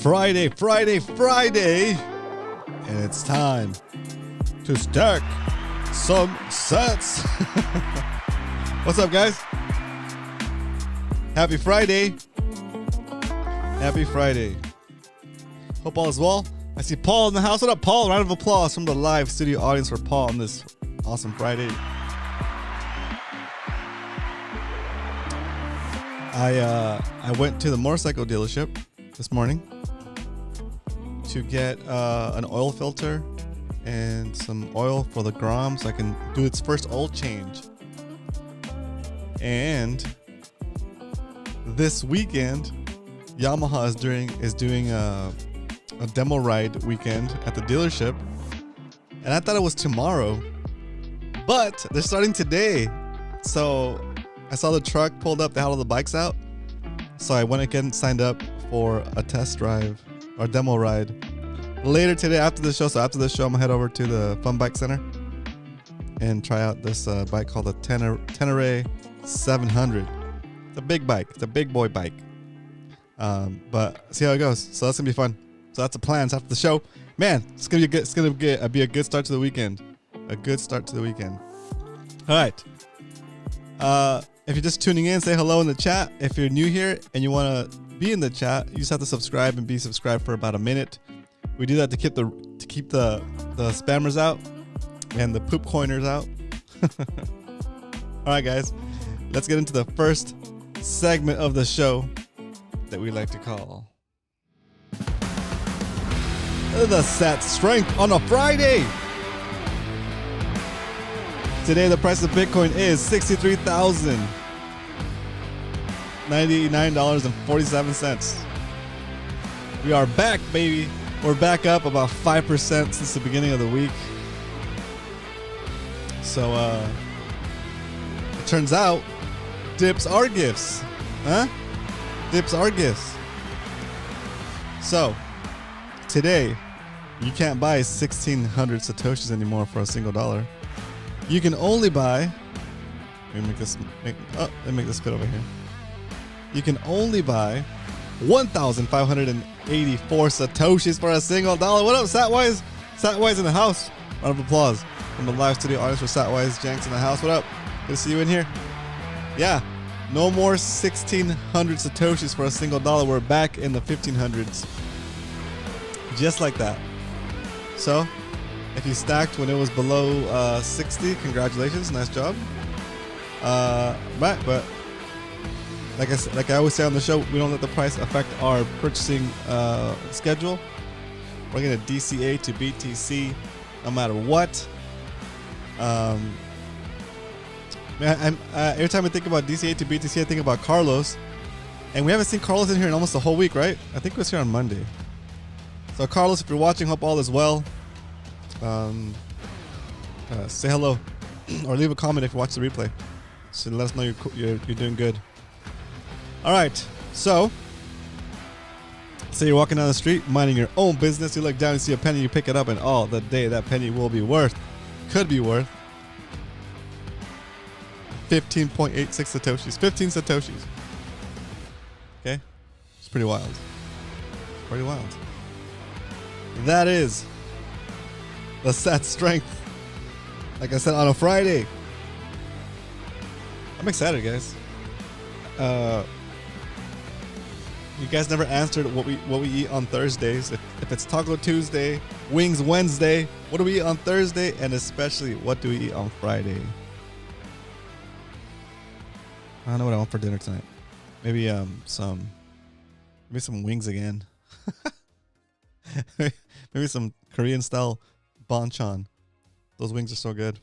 Friday, and it's time to stack some sets. What's up, guys? Happy Friday. Happy Friday. Hope all is well. I see Paul in the house. What up, Paul? Round of applause from the live studio audience for Paul on this awesome Friday. I went to the motorcycle dealership this morning to get an oil filter and some oil for the Grom so I can do its first oil change. And this weekend, Yamaha is doing a demo ride weekend at the dealership, and I thought it was tomorrow, but they're starting today. So I saw the truck pulled up, they had all the bikes out, so I went again and signed up for a test drive or demo ride later today after the show. So after the show, I'm gonna head over to the Fun Bike Center and try out this bike called the Tenere 700. It's a big bike. It's a big boy bike. But see how it goes. So that's gonna be fun. So that's the plans after the show. Man, it's gonna be a good start to the weekend. A good start to the weekend. All right. If you're just tuning in, say hello in the chat. If you're new here and you want to be in the chat, you just have to subscribe and be subscribed for about a minute. We do that to keep the spammers out and the poop coiners out. All right, guys, let's get into the first segment of the show that we like to call the Set Strength on a Friday. Today, the price of Bitcoin is $63,099.47. We are back, baby. We're back up about 5% since the beginning of the week. So, it turns out dips are gifts. Huh? Dips are gifts. So, today, you can't buy 1,600 Satoshis anymore for a single dollar. You can only buy, let me make this fit over here. You can only buy 1,584 Satoshis for a single dollar. What up, Satwise? Satwise in the house. Round of applause from the live studio audience for Satwise. Jenks in the house. What up? Good to see you in here. Yeah, no more 1,600 Satoshis for a single dollar. We're back in the 1,500s. Just like that. So, if you stacked when it was below 60, congratulations, nice job. But like I always say on the show, we don't let the price affect our purchasing schedule. We're gonna DCA to BTC no matter what. Man, every time I think about DCA to BTC, I think about Carlos, and we haven't seen Carlos in here in almost a whole week, right? I think he was here on Monday. So Carlos, if you're watching, hope all is well. Say hello or leave a comment if you watch the replay, so let us know you're doing good. All right, so say you're walking down the street minding your own business, you look down and see a penny, you pick it up, and all the day that penny could be worth 15.86 Satoshis. 15 Satoshis. Okay, it's pretty wild. That is the Set Strength. Like I said, on a Friday. I'm excited, guys. You guys never answered what we eat on Thursdays. If it's Taco Tuesday, Wings Wednesday, what do we eat on Thursday? And especially, what do we eat on Friday? I don't know what I want for dinner tonight. Maybe some wings again. Maybe some Korean style banchan. Those wings are so good.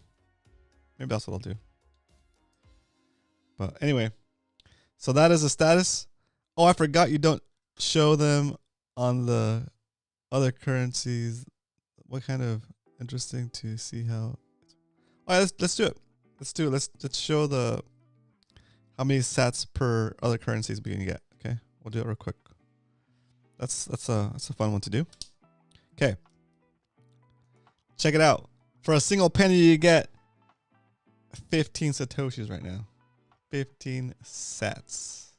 Maybe that's what I'll do. But anyway, so that is the status. Oh, I forgot you don't show them on the other currencies. What kind of interesting to see how. All right, let's do it. Let's show the how many sats per other currencies we can get. Okay, we'll do it real quick. That's a fun one to do. Okay. Check it out. For a single penny, you get 15 Satoshis right now. 15 sats.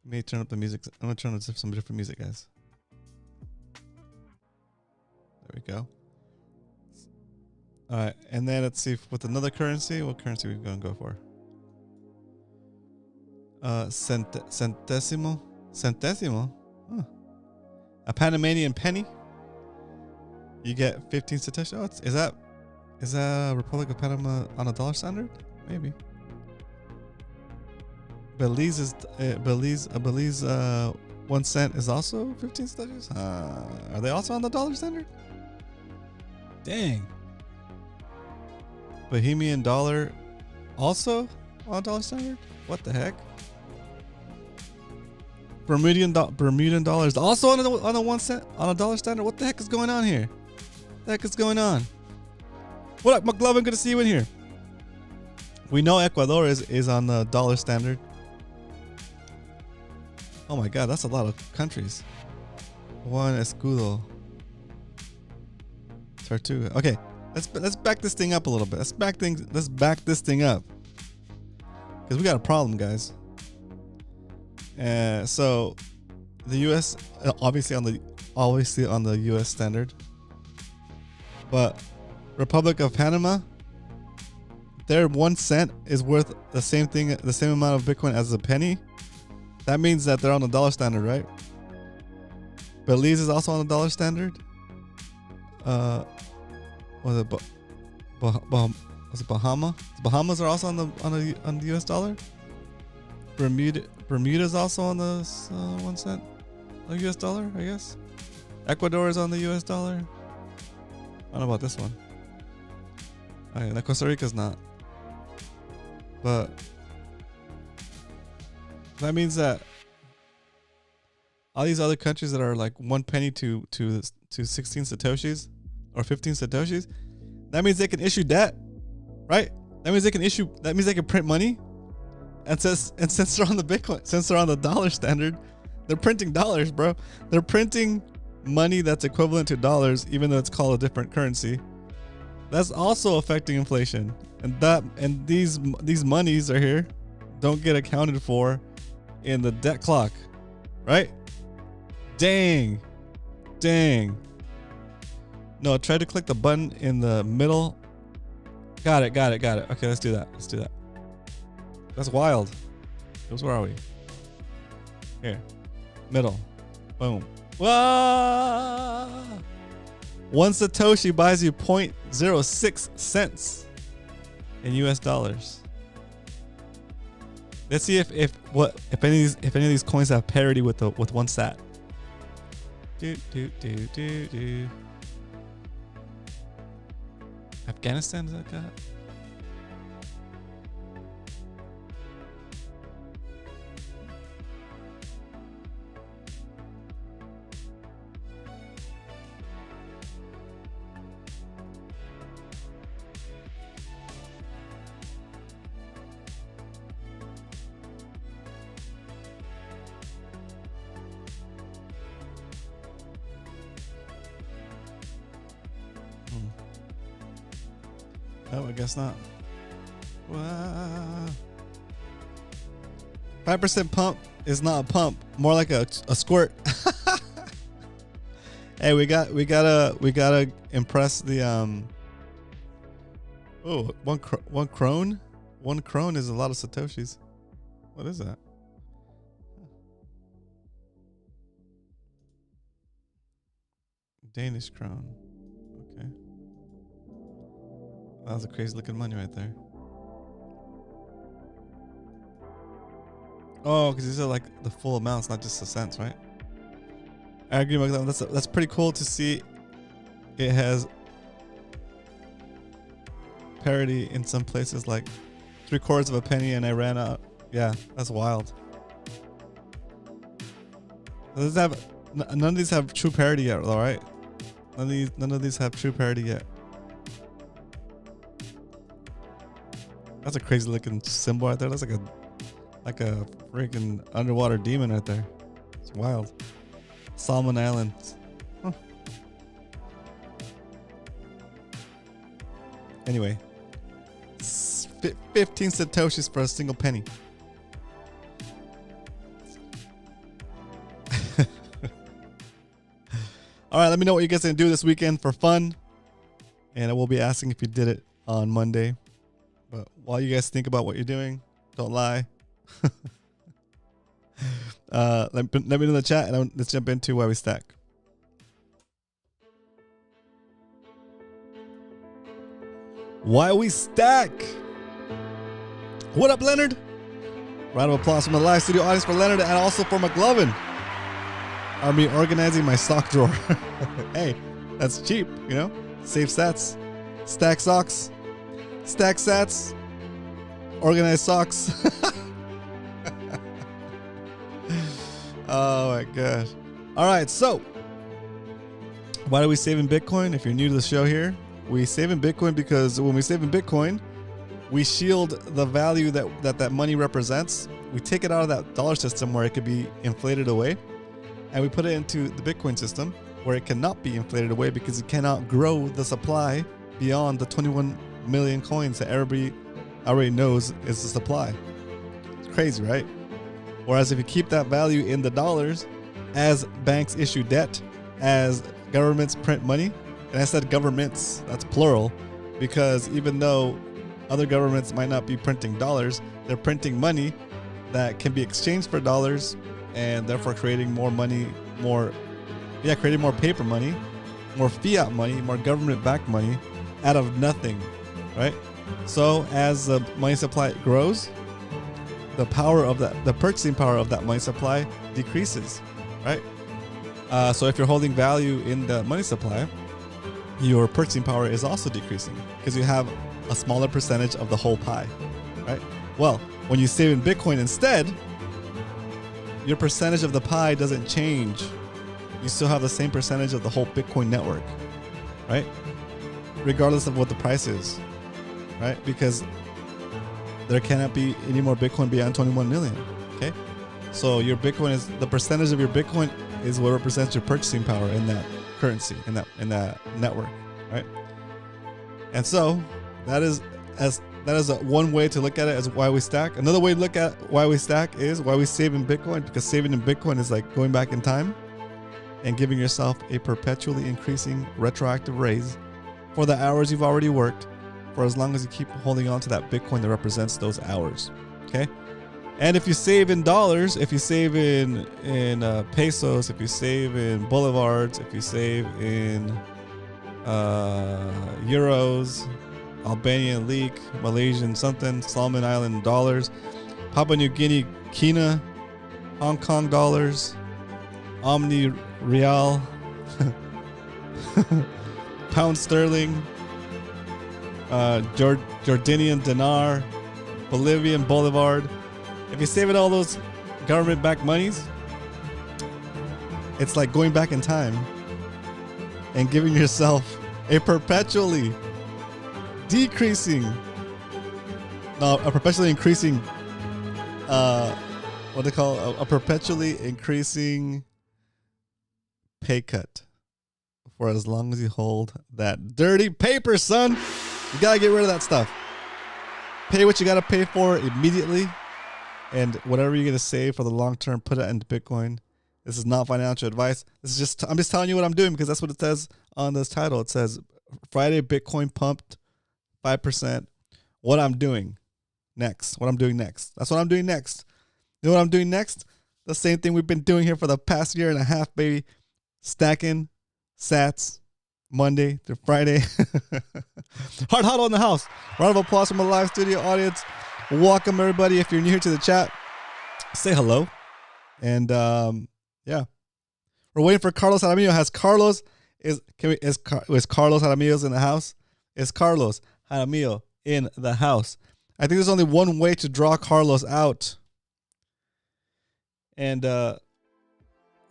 Let me turn up the music. I'm going to turn on some different music, guys. There we go. All right, and then let's see if with another currency, what currency we gonna go for? Centesimo. Huh. A Panamanian penny. You get 15 satoshi. Oh, is that Republic of Panama on a dollar standard? Maybe. Belize is Belize 1 cent is also 15 satoshis. Are they also on the dollar standard? Dang. Bohemian dollar also on dollar standard? What the heck? Bermudian dollar is also on a 1 cent on a dollar standard. What the heck is going on here? What the heck is going on? What up, McLovin? Good to see you in here. We know Ecuador is on the dollar standard. Oh my God, that's a lot of countries. One escudo. Tortuga. Okay, let's back this thing up a little bit. Let's back this thing up. Because we got a problem, guys. So the US obviously on the US standard. But Republic of Panama, their 1 cent is worth the same amount of Bitcoin as a penny. That means that they're on the dollar standard, right? Belize is also on the dollar standard. Was it Bahama? Bahamas are also on the US dollar. Bermuda is also on the 1 cent US dollar, I guess. Ecuador is on the US dollar. I don't know about this one. Okay, Costa Rica's not. But that means that all these other countries that are like 1 penny to 16 satoshis or 15 satoshis, that means they can issue debt, right? That means they can print money. And since they're on the Bitcoin, since they're on the dollar standard, they're printing dollars, bro. They're printing money that's equivalent to dollars, even though it's called a different currency. That's also affecting inflation, and these monies are here, don't get accounted for in the debt clock, right? Dang. No, try to click the button in the middle. Got it. Okay, let's do that. That's wild. Where are we? Here. Middle. Boom. Whoa! 1 Satoshi buys you 0.06 cents in US dollars. Let's see if any of these coins have parity with 1 sat. Afghanistan, is that got? Oh, I guess not. Wow. 5% pump is not a pump, more like a squirt. Hey, we gotta impress the Oh, one crone. 1 crone is a lot of satoshis. What is that? Danish krone. Okay. That was a crazy looking money right there. Oh, because these are like the full amounts, not just the cents, right? I agree with that. That's pretty cool to see. It has parity in some places, like 3/4 of a penny, and I ran out. Yeah, that's wild. None of these have true parity yet, all right? None of these have true parity yet. That's a crazy looking symbol right there. That's like a freaking underwater demon right there. It's wild. Solomon Islands. Huh. Anyway, 15 satoshis for a single penny. All right, let me know what you guys are going to do this weekend for fun. And I will be asking if you did it on Monday. But while you guys think about what you're doing, don't lie. Let me know in the chat, and let's jump into why we stack. Why we stack. What up, Leonard? Round of applause from the live studio audience for Leonard and also for McLovin. Are me organizing my sock drawer. Hey, that's cheap, you know? Save sats. Stack socks. Stack sats. Organize socks. Oh my gosh. All right, so why do we save in Bitcoin? If you're new to the show here, we save in Bitcoin because when we save in Bitcoin, we shield the value that money represents. We take it out of that dollar system where it could be inflated away, and we put it into the Bitcoin system where it cannot be inflated away because it cannot grow the supply beyond the 21 million coins that everybody already knows is the supply. It's crazy, right? Whereas if you keep that value in the dollars, as banks issue debt, as governments print money, and I said governments, that's plural, because even though other governments might not be printing dollars, they're printing money that can be exchanged for dollars, and therefore creating more money, creating more paper money, more fiat money, more government-backed money out of nothing, right? So as the money supply grows, the purchasing power of that money supply decreases, right? So if you're holding value in the money supply, your purchasing power is also decreasing because you have a smaller percentage of the whole pie, right? Well, when you save in Bitcoin instead, your percentage of the pie doesn't change. You still have the same percentage of the whole Bitcoin network, right? Regardless of what the price is, right? Because there cannot be any more Bitcoin beyond 21 million, okay? So your Bitcoin is, the percentage of your Bitcoin is what represents your purchasing power in that currency, in that network, right? And so that is one way to look at it as why we stack. Another way to look at why we stack is why we save in Bitcoin, because saving in Bitcoin is like going back in time and giving yourself a perpetually increasing retroactive raise for the hours you've already worked, for as long as you keep holding on to that Bitcoin that represents those hours, okay? And if you save in dollars, if you save in pesos, if you save in bolivares, if you save in euros, Albanian leek, Malaysian something, Solomon Island dollars, Papua New Guinea kina, Hong Kong dollars, Omni Real, pound sterling, Jordanian dinar, Bolivian bolivar. If you save in all those government-backed monies, it's like going back in time and giving yourself a perpetually increasing a perpetually increasing pay cut for as long as you hold that dirty paper, son. You gotta get rid of that stuff. Pay what you gotta pay for immediately, and whatever you're gonna save for the long term, put it into Bitcoin. This is not financial advice. This is just, I'm just telling you what I'm doing because that's what it says on this title. It says Friday Bitcoin pumped 5%. What I'm doing next. What I'm doing next. That's what I'm doing next. You know what I'm doing next? The same thing we've been doing here for the past year and a half, baby. Stacking sats Monday through Friday. Hard huddle in the house. Round of applause from the live studio audience. Welcome everybody. If you're new here to the chat, say hello. And yeah, we're waiting for Carlos Jaramillo. Is Carlos Jaramillo in the house? Is Carlos Jaramillo in the house? I think there's only one way to draw Carlos out, and we're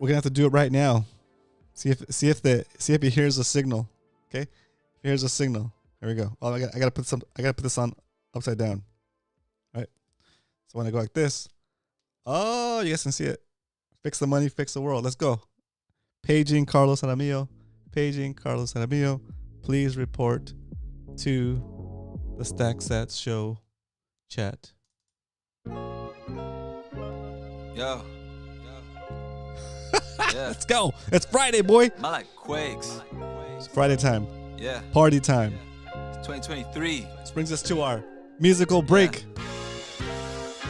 gonna have to do it right now. See if he hears a signal. Okay, if he hears a signal. Here we go. Oh, I gotta put this on upside down. Right. So when I go like this, oh, you guys can see it. Fix the money, fix the world. Let's go. Paging Carlos Jaramillo. Paging Carlos Jaramillo. Please report to the Stack Sats Show chat. Yo. Let's go. It's Friday, boy. I like Quakes. It's Friday time. Yeah. Party time. It's 2023. This brings us to our musical break.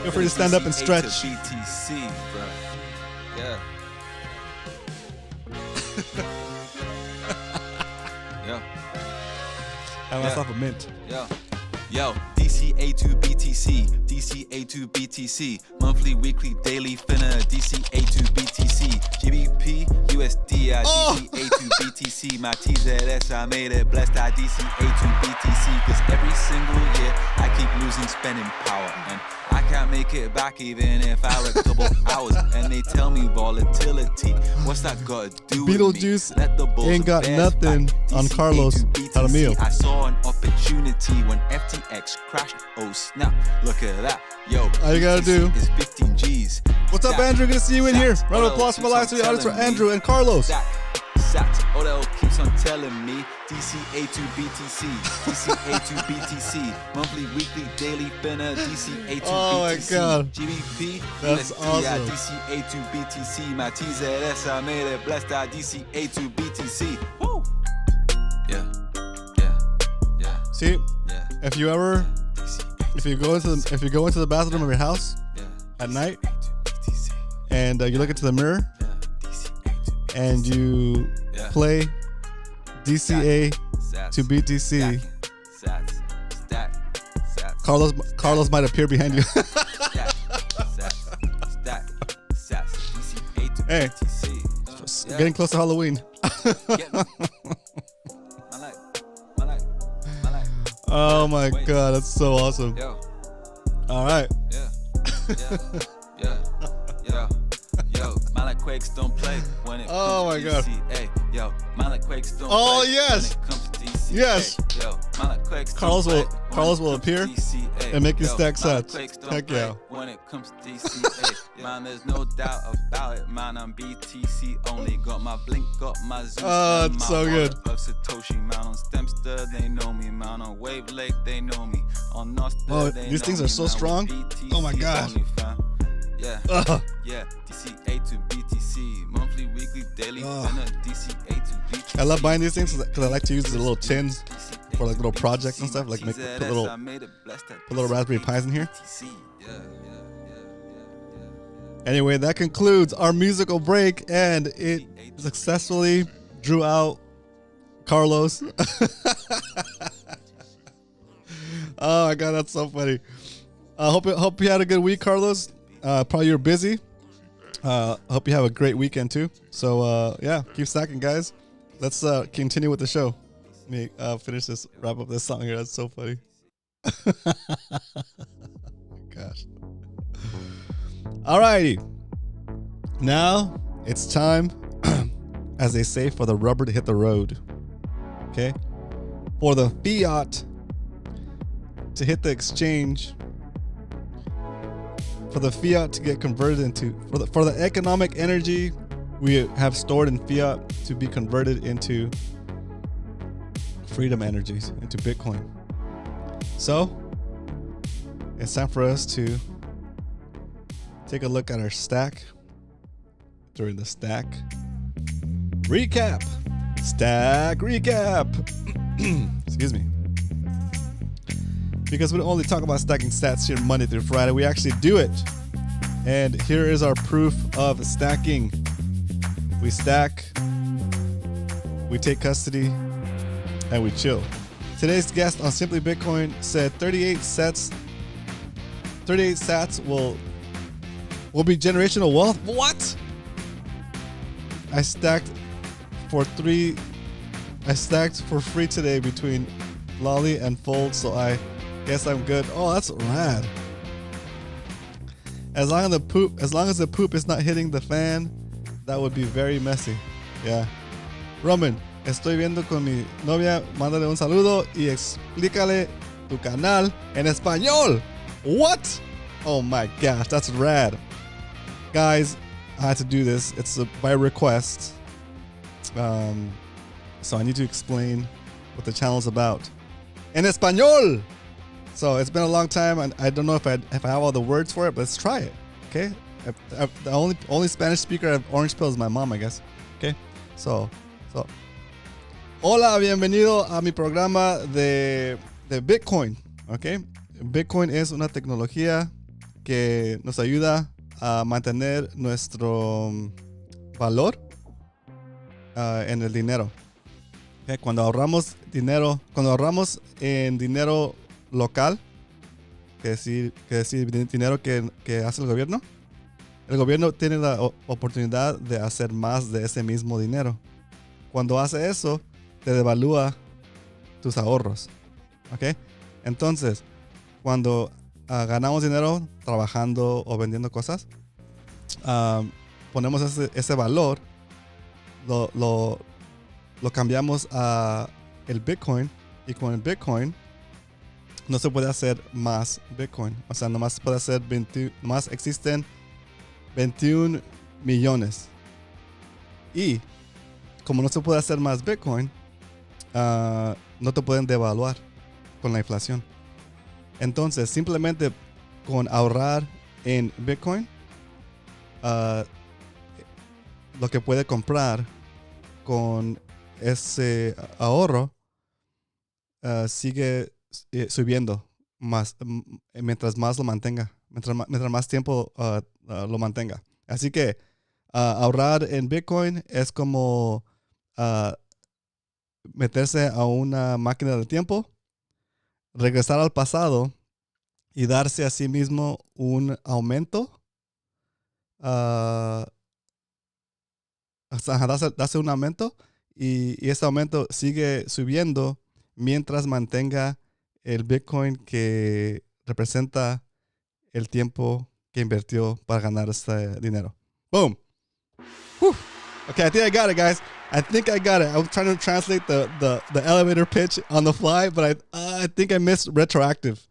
Feel free to stand up and stretch. BTC, bro. Yeah. Yo. I myself a mint. Yo, DCA to BTC, DCA to BTC, monthly, weekly, daily, finna, DCA to BTC, GBP, USD, DCA to BTC, my TZS, I made it, blessed, I DCA to BTC, cause every single year, I keep losing spending power, and I can't make it back even if I work double hours, and they tell me volatility, what's that gotta do with me? Beetlejuice Let the bulls ain't got bears nothing back, on DCA Carlos to BTC. Jaramillo. I saw an opportunity when FTX crashed. Oh snap! Look at that, yo. All you gotta do is 15 G's. What's up, Andrew? Good to see you in here. Round of applause for my live studio audience for Andrew and Carlos. Sat. Odell keeps on telling me DCA to BTC, DCA to BTC, monthly, weekly, daily, finna, DCA to Oh my BTC, God. GBP, That's USD, awesome. DCA to BTC, my TZS, I made it, blessed, DCA to BTC. Woo! Yeah. See, Yeah. if you go into the bathroom of your house at night and you look into the mirror and you play DCA to BTC, Carlos might appear behind you. Hey, getting close to Halloween. Oh my God, that's so awesome. All right. Yo, my like Quakes don't play when it Oh my comes to God. DCA. Yo, my like Quakes don't Oh, play yes. when it comes to DCA. Yes. Yo, my like Quakes Carlos don't will- play when Carlos it will comes to appear DCA. and make you Yo, stack my like sets. Quakes don't Heck play yeah. when it comes to DCA. Man, there's no doubt about it, man. I'm BTC only. Got my blink, got my zoom. Oh, and it's my so good. wallet of Satoshi, man. On Stemster, they know me, man. On Wave Lake, they know me. On Noster, Oh, they these know things are me, so man. strong. With BTC Oh my God. only, fam. Yeah. Ugh. Yeah, DCA to BTC, monthly, weekly, daily, finna, DCA to BTC. I love buying these things because I like to use the little tins for like little projects and stuff, like put little Raspberry Pis in here. Anyway, that concludes our musical break, and it successfully drew out Carlos. Oh my God, that's so funny. Hope you had a good week, Carlos. Probably you're busy. Hope you have a great weekend too. So yeah, keep stacking, guys. Let's continue with the show. Let me wrap up this song here. That's so funny. Gosh. Alrighty. Now it's time, as they say, for the rubber to hit the road. Okay? For the fiat to hit the exchange, for the fiat to get converted into, for the economic energy we have stored in fiat to be converted into freedom energies, into Bitcoin. So it's time for us to take a look at our stack during the stack recap. Stack recap. Excuse me. Because we don't only talk about stacking stats here Monday through Friday, we actually do it. And here is our proof of stacking. We stack, we take custody, and we chill. Today's guest on Simply Bitcoin said 38 sats will be generational wealth. What? I stacked for free today between Lolly and Fold, so I guess I'm good. Oh, that's rad. As long as the poop is not hitting the fan, that would be very messy. Yeah. Roman, estoy viendo con mi novia. Mándale un saludo y explícale tu canal en español. What? Oh my gosh, that's rad. Guys, I had to do this. It's by request. So I need to explain what the channel is about. En español! So it's been a long time, and I don't know if I have all the words for it, but let's try it. Okay? The only Spanish speaker of Orange Pill is my mom, I guess. Okay, so. Hola, bienvenido a mi programa de Bitcoin. Okay, Bitcoin es una tecnología que nos ayuda a mantener nuestro valor en el dinero. Okay, cuando ahorramos en dinero local, que decir dinero que hace el gobierno tiene la oportunidad de hacer más de ese mismo dinero. Cuando hace eso, te devalúa tus ahorros. ¿Ok? Entonces, cuando ganamos dinero trabajando o vendiendo cosas, ponemos ese valor, lo cambiamos a el Bitcoin, y con el Bitcoin no se puede hacer más Bitcoin. O sea, nomás puede hacer nomás existen 21 millones. Y como no se puede hacer más Bitcoin, no te pueden devaluar con la inflación. Entonces, simplemente con ahorrar en Bitcoin, lo que puede comprar con ese ahorro sigue subiendo más mientras más lo mantenga, mientras más tiempo lo mantenga. Así que ahorrar en Bitcoin es como meterse a una máquina del tiempo, regresar al pasado y darse a sí mismo un aumento, darse un aumento y ese aumento sigue subiendo mientras mantenga el Bitcoin que representa el tiempo que invirtió para ganar ese dinero. Boom. Whew. Okay, I think I got it, guys. I think I got it. I was trying to translate the elevator pitch on the fly, but I think I missed retroactive.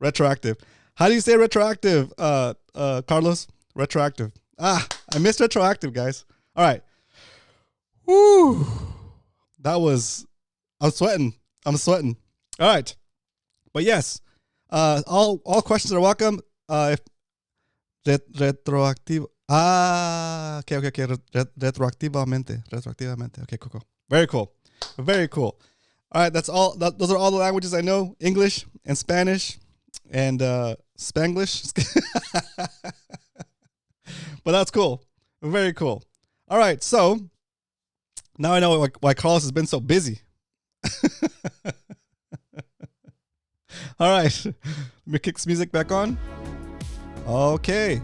Retroactive. How do you say retroactive, Carlos? Retroactive. I missed retroactive, guys. All right. Woo. I'm sweating. All right. But yes, all questions are welcome. If retroactive. Okay. Retroactivamente. Okay, cool. Very cool. All right, those are all the languages I know: English and Spanish and Spanglish. But that's cool. Very cool. All right, so now I know why Carlos has been so busy. All right, let me kick this music back on. Okay,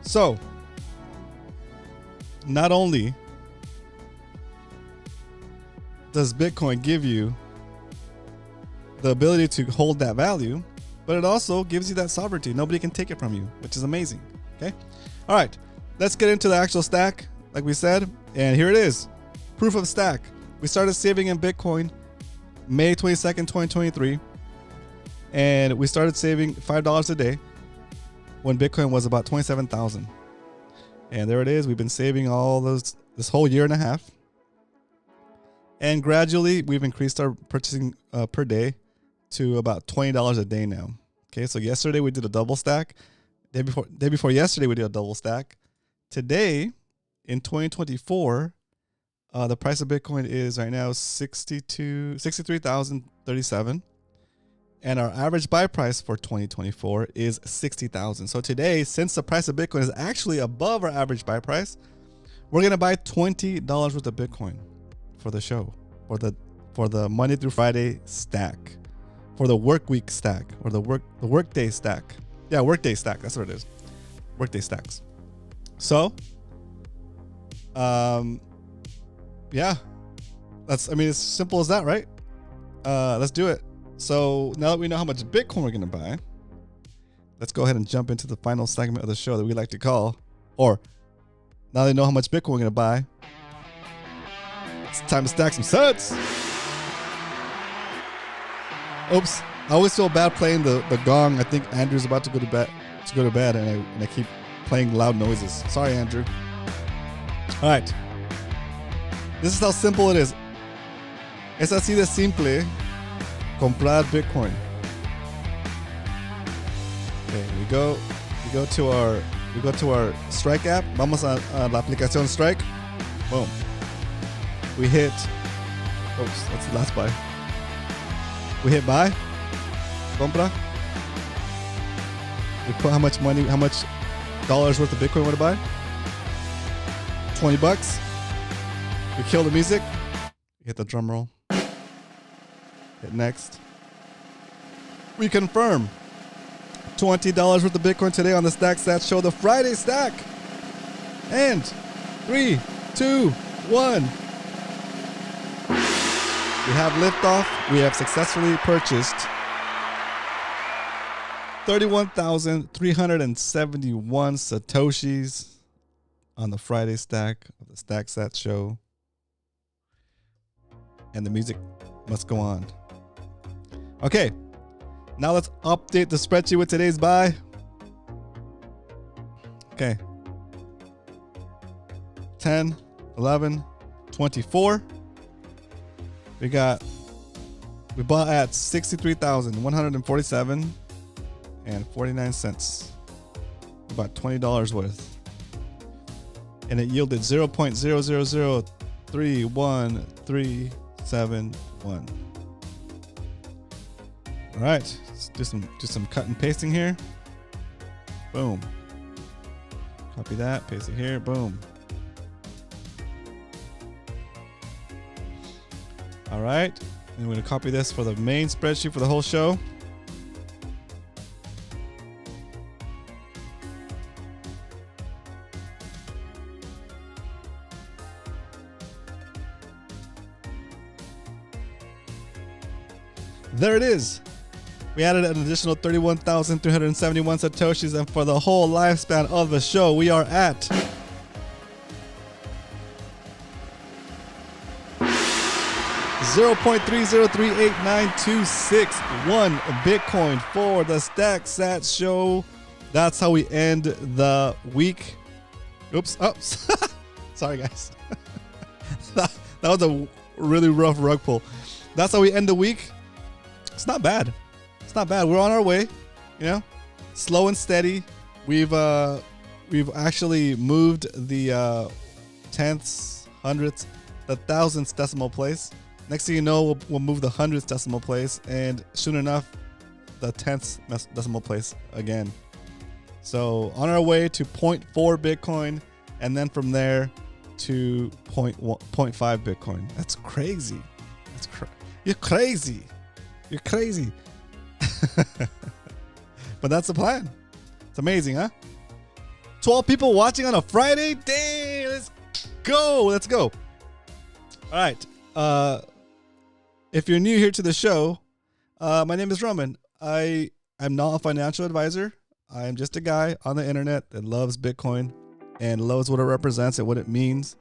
so not only does Bitcoin give you the ability to hold that value, but it also gives you that sovereignty. Nobody can take it from you, which is amazing. Okay, all right, let's get into the actual stack, like we said, and here it is. Proof of stack. We started saving in Bitcoin May 22nd, 2023. And we started saving $5 a day when Bitcoin was about 27,000. And there it is. We've been saving this whole year and a half. And gradually, we've increased our purchasing per day to about $20 a day now. Okay, so yesterday we did a double stack. Day before yesterday, we did a double stack. Today, in 2024, the price of Bitcoin is right now 63,037. And our average buy price for 2024 is 60,000. So today, since the price of Bitcoin is actually above our average buy price, we're gonna buy $20 worth of Bitcoin for the show, for the Monday through Friday stack, for the work week stack, or the workday stack. Yeah, workday stack. That's what it is. Workday stacks. So, yeah, it's as simple as that, right? Let's do it. So now that we know how much Bitcoin we're going to buy, let's go ahead and jump into the final segment of the show that we like to call, or now they know how much Bitcoin we're going to buy, it's time to stack some sets. Oops. I always feel bad playing the gong. I think Andrew's about to go to bed, and I keep playing loud noises. Sorry, Andrew. All right. This is how simple it is. Es así de simple comprar Bitcoin. Okay, we go to our We go to our Strike app. Vamos a la aplicación Strike. Boom. We hit. Oops, that's the last buy. We hit buy. Compra. We put how much money, how much dollars worth of Bitcoin we want to buy? $20. We kill the music. Hit the drum roll. Hit next. We confirm $20 worth of Bitcoin today on the Stack Sats Show, the Friday Stack. And 3, 2, 1. We have liftoff. We have successfully purchased 31,371 Satoshis on the Friday Stack of the Stack Sats Show. And the music must go on. Okay, now let's update the spreadsheet with today's buy. Okay. 10, 11, 24. We bought at 63,147 and 49 cents. About $20 worth. And it yielded 0.0003137. All right, let's do some cut and pasting here. Boom. Copy that, paste it here, boom. All right, and we're gonna copy this for the main spreadsheet for the whole show. There it is. We added an additional 31,371 Satoshis, and for the whole lifespan of the show, we are at 0.3038926 Bitcoin for the Stack Sats Show. That's how we end the week. Oops. Oh, sorry, guys. that was a really rough rug pull. That's how we end the week. It's not bad. It's not bad. We're on our way, you know, slow and steady. We've actually moved the tenths, hundredths, the thousandths decimal place. Next thing you know, we'll move the hundredths decimal place, and soon enough, the tenths decimal place again. So on our way to 0.4 Bitcoin, and then from there to 0.5 Bitcoin. That's crazy. You're crazy. You're crazy. But that's the plan. It's amazing, huh? 12 people watching on a Friday? Dang, let's go. Let's go. All right. If you're new here to the show, my name is Roman. I'm not a financial advisor. I am just a guy on the internet that loves Bitcoin and loves what it represents and what it means.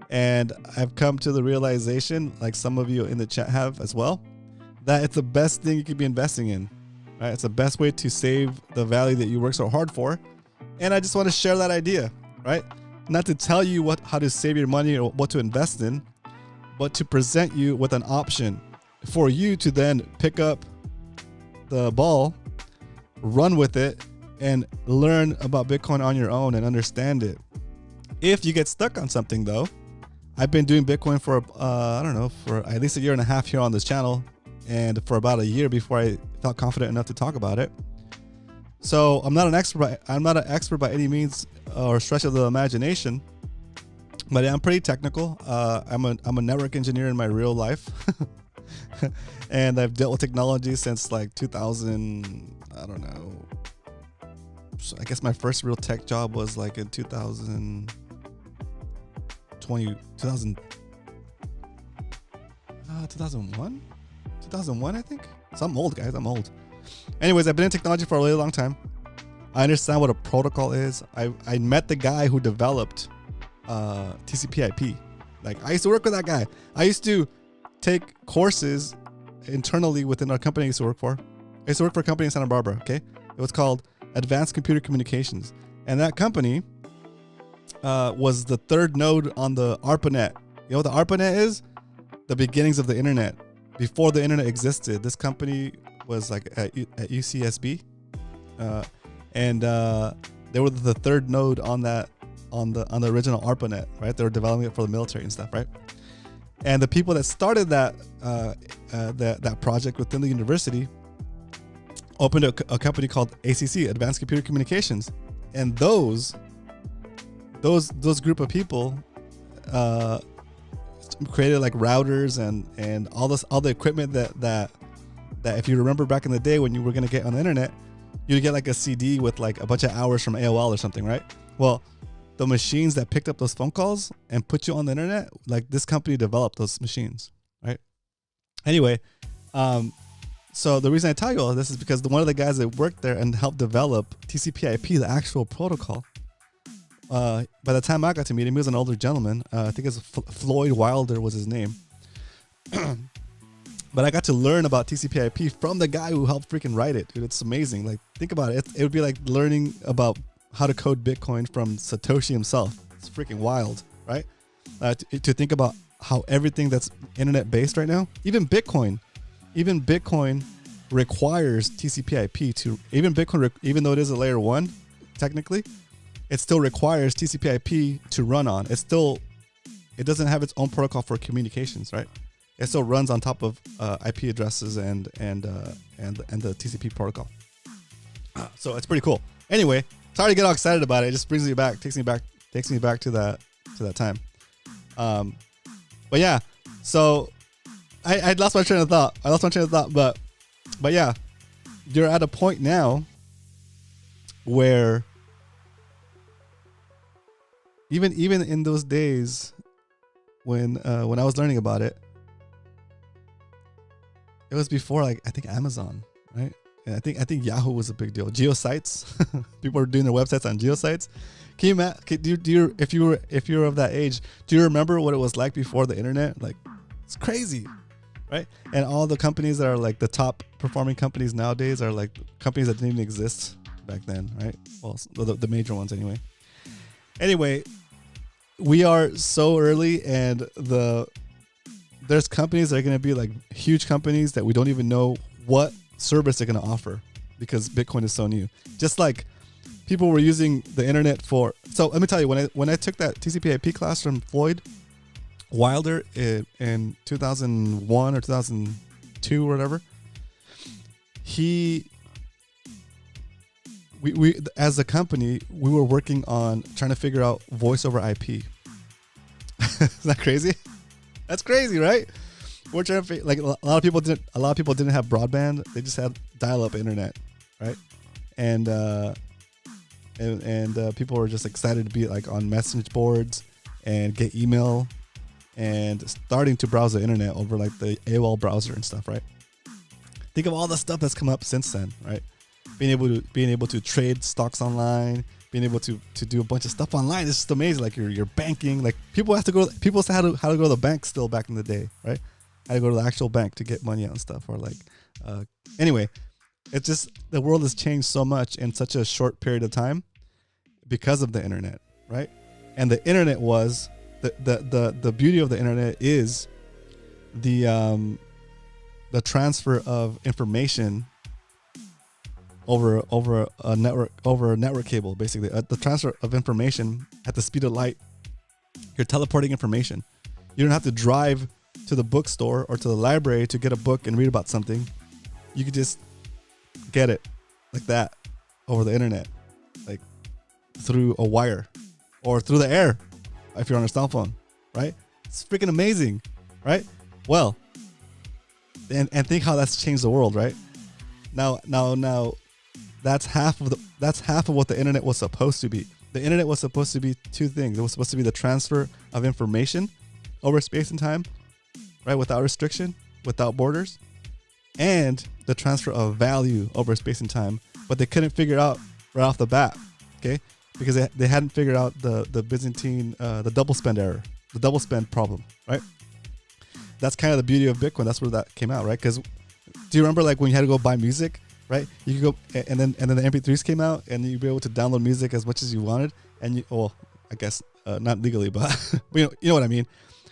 And I've come to the realization, like some of you in the chat have as well, that it's the best thing you could be investing in. Right? It's the best way to save the value that you work so hard for. And I just want to share that idea, right? Not to tell you how to save your money or what to invest in, but to present you with an option for you to then pick up the ball, run with it, and learn about Bitcoin on your own and understand it. If you get stuck on something though, I've been doing Bitcoin for, I don't know, for at least a year and a half here on this channel, and for about a year before I felt confident enough to talk about it. So I'm not an expert by any means or stretch of the imagination, but I'm pretty technical. I'm a network engineer in my real life, and I've dealt with technology since like 2000. I don't know. So I guess my first real tech job was like in 2001, I think. So I'm old, guys. I'm old. Anyways, I've been in technology for a really long time. I understand what a protocol is. I met the guy who developed TCP/IP. Like, I used to work with that guy. I used to take courses internally within our company I used to work for. I used to work for a company in Santa Barbara, okay? It was called Advanced Computer Communications. And that company was the third node on the ARPANET. You know what the ARPANET is? The beginnings of the internet. Before the internet existed, this company was like at UCSB. And They were the third node on the original ARPANET, right? They were developing it for the military and stuff, right? And the people that started that project within the university opened a company called ACC, Advanced Computer Communications, and those group of people created like routers and all the equipment that if you remember back in the day when you were gonna get on the internet, you'd get like a CD with like a bunch of hours from AOL or something, right? Well, the machines that picked up those phone calls and put you on the internet, like this company developed those machines, right? Anyway, so the reason I tell you all this is because one of the guys that worked there and helped develop TCP/IP, the actual protocol, by the time I got to meet him, he was an older gentleman. I think it's Floyd Wilder was his name. But I got to learn about TCP/IP from the guy who helped freaking write it, dude. It's amazing. Like, think about it. It would be like learning about how to code Bitcoin from Satoshi himself. It's freaking wild, right? To think about how everything that's internet based right now, even Bitcoin requires TCP/IP to, even though it is a layer 1, technically, it still requires TCP/IP to run on. It doesn't have its own protocol for communications, right? It still runs on top of IP addresses and the TCP protocol. So it's pretty cool. Anyway, sorry to get all excited about it. It just takes me back to that time. But yeah, so I lost my train of thought. But yeah, you're at a point now where even in those days when I was learning about it, it was before, like, I think Amazon, right? And I think Yahoo was a big deal. Geosites, people were doing their websites on geosites. Can you imagine? If you were of that age, do you remember what it was like before the internet? Like, it's crazy, right? And all the companies that are like the top performing companies nowadays are like companies that didn't even exist back then, right? Well, the major ones anyway. Anyway, we are so early, and there's companies that are going to be like huge companies that we don't even know what service they're going to offer because Bitcoin is so new. Just like people were using the internet for. So let me tell you, when I took that TCP/IP class from Floyd Wilder in 2001 or 2002 or whatever, we as a company, we were working on trying to figure out voice over IP. Is that crazy? That's crazy, right? We're trying to like a lot of people didn't have broadband. They just had dial-up internet, right? And people were just excited to be like on message boards and get email and starting to browse the internet over like the AOL browser and stuff, right? Think of all the stuff that's come up since then, right? Being able to trade stocks online, being able to do a bunch of stuff online. It's just amazing. Like your banking, like people still had to go to the bank still back in the day, right? Had to go to the actual bank to get money out and stuff, or like, anyway, it's just, the world has changed so much in such a short period of time because of the internet, right? And the internet was the beauty of the internet is the transfer of information over a network cable, basically. The transfer of information at the speed of light. You're teleporting information. You don't have to drive to the bookstore or to the library to get a book and read about something. You could just get it like that over the internet, like through a wire or through the air if you're on a cell phone, right? It's freaking amazing, right? Well, and think how that's changed the world, right? Now that's half of what the internet was supposed to be. The internet was supposed to be two things. It was supposed to be the transfer of information over space and time, right? Without restriction, without borders, and the transfer of value over space and time. But they couldn't figure it out right off the bat, okay? Because they hadn't figured out the Byzantine, the double spend error, the double spend problem, right? That's kind of the beauty of Bitcoin. That's where that came out, right? Because do you remember like when you had to go buy music, right? You could go and then the MP3s came out, and you'd be able to download music as much as you wanted. And I guess not legally, but you know what I mean.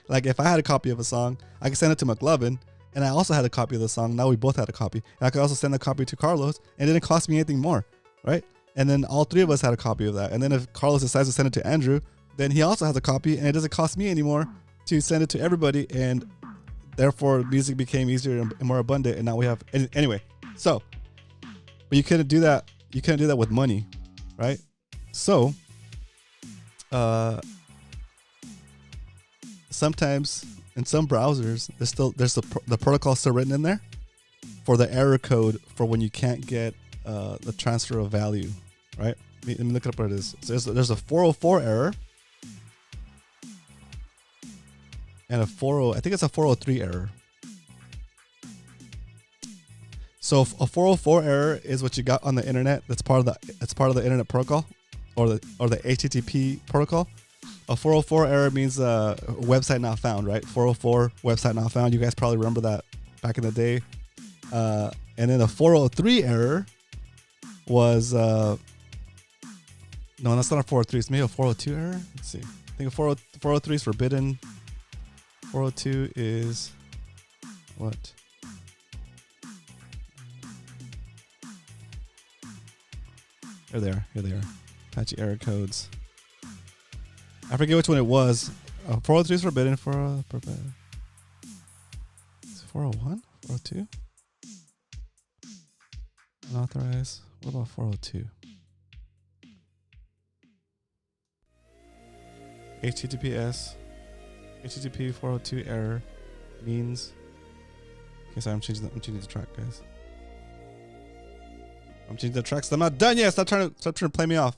Like if I had a copy of a song, I could send it to McLovin, and I also had a copy of the song. Now we both had a copy, and I could also send a copy to Carlos, and it didn't cost me anything more, right? And then all three of us had a copy of that. And then if Carlos decides to send it to Andrew, then he also has a copy, and it doesn't cost me anymore to send it to everybody. And therefore, music became easier and more abundant. And now we have anyway. So, but you couldn't do that. You couldn't do that with money, right? So, sometimes in some browsers, there's the protocol still written in there for the error code for when you can't get the transfer of value, right? Let me look up what it is. So there's a 404 error and a 40. I think it's a 403 error. So a 404 error is what you got on the internet. That's part of the internet protocol, or the HTTP protocol. A 404 error means website not found, right? 404 website not found. You guys probably remember that back in the day. And then a 403 error was no, that's not a 403. It's maybe a 402 error. Let's see. I think a 403 is forbidden. 402 is what? Here they are. Apache error codes. I forget which one it was. 403 is forbidden. 401? 402? Unauthorized. What about 402? HTTP 402 error means. Okay, sorry, I'm changing the track, guys. I'm changing the tracks. I'm not done yet. Stop trying to play me off.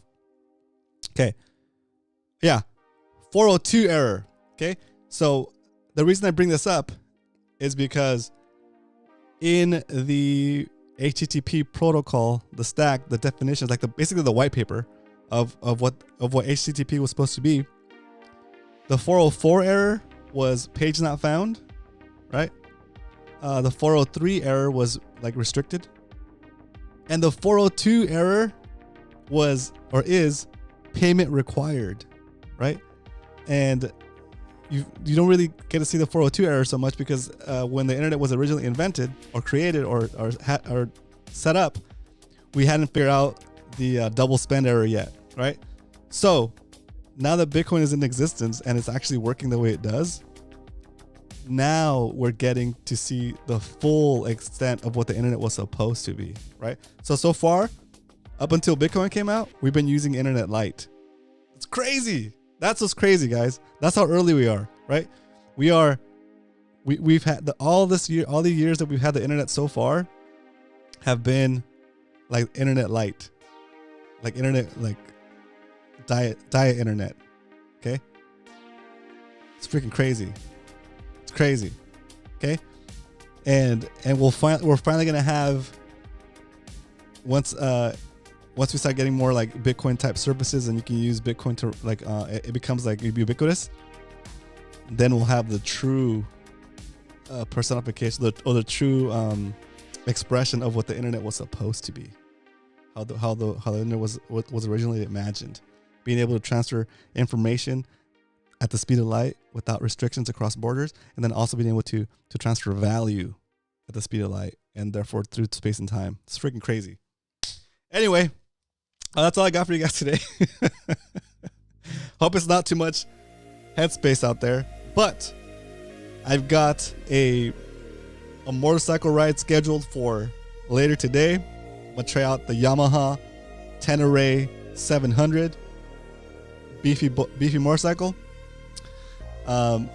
Okay. Yeah. 402 error. Okay. So the reason I bring this up is because in the HTTP protocol, the stack, the definitions, like basically the white paper of what HTTP was supposed to be, the 404 error was page not found, right? The 403 error was like restricted. And the 402 error is payment required, right? And you don't really get to see the 402 error so much because when the internet was originally invented or created or set up, we hadn't figured out the double spend error yet, right? So now that Bitcoin is in existence and it's actually working the way it does, now we're getting to see the full extent of what the internet was supposed to be, right? So far, up until Bitcoin came out, we've been using internet light. It's crazy. That's what's crazy, guys. That's how early we are, right? We've had all the years that we've had the internet so far have been like internet light, like internet, like diet internet. Okay. It's freaking crazy. It's crazy. Okay. And we're finally going to have, once we start getting more like Bitcoin type services and you can use Bitcoin to like, it becomes like ubiquitous, then we'll have the true personification or the true expression of what the internet was supposed to be, how the internet was originally imagined, being able to transfer information at the speed of light without restrictions across borders, and then also being able to transfer value at the speed of light and therefore through space and time. It's freaking crazy. Anyway, that's all I got for you guys today. Hope it's not too much headspace out there, but I've got a motorcycle ride scheduled for later today. I'm gonna try out the Yamaha Tenere 700 beefy motorcycle. I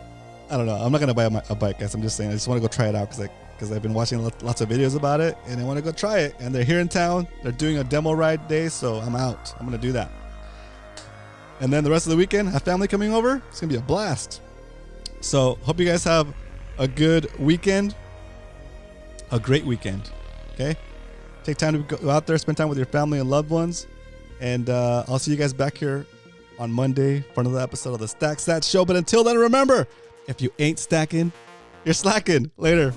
don't know. I'm not gonna buy a bike, guys. I'm just saying. I just want to go try it out because I've been watching lots of videos about it and I want to go try it. And they're here in town. They're doing a demo ride day, so I'm out. I'm gonna do that. And then the rest of the weekend, I have family coming over. It's gonna be a blast. So hope you guys have a good weekend, a great weekend. Okay, take time to go out there, spend time with your family and loved ones, and I'll see you guys back here on Monday for another episode of the Stack Stats Show. But until then, remember, if you ain't stacking, you're slacking. Later.